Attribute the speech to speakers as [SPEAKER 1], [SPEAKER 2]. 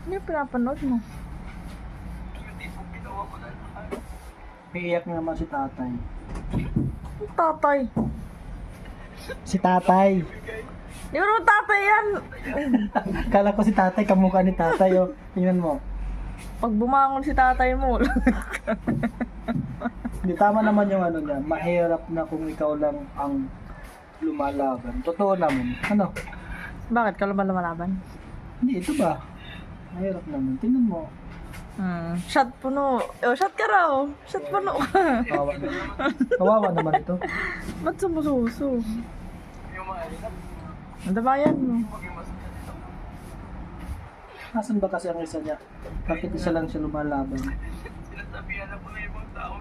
[SPEAKER 1] Ano yung pinapanood mo?
[SPEAKER 2] Iiyak na naman si tatay.
[SPEAKER 1] Tatay.
[SPEAKER 2] Si tatay.
[SPEAKER 1] Di mo naman tatay yan.
[SPEAKER 2] Kala ko si tatay, kamukha ni tatay, oh. Tingnan mo.
[SPEAKER 1] Pag bumangon si tatay mo.
[SPEAKER 2] Hindi, tama naman yung ano niya. Mahirap na kung ikaw lang ang lumalaban. Totoo naman. Ano?
[SPEAKER 1] Bakit? Ka lumalaban?
[SPEAKER 2] Hindi, ito ba? Mahirap naman. Tingnan mo.
[SPEAKER 1] Shot puno. Oh, shot ka raw. Shot puno.
[SPEAKER 2] Kawawa naman. Kawawa naman ito.
[SPEAKER 1] Ba't sumususo? Ang dabayan mo.
[SPEAKER 2] Nasaan ba kasi ang isa niya? Bakit isa lang siya lumalaban?
[SPEAKER 3] Sinasabihan na po ng ibang tao.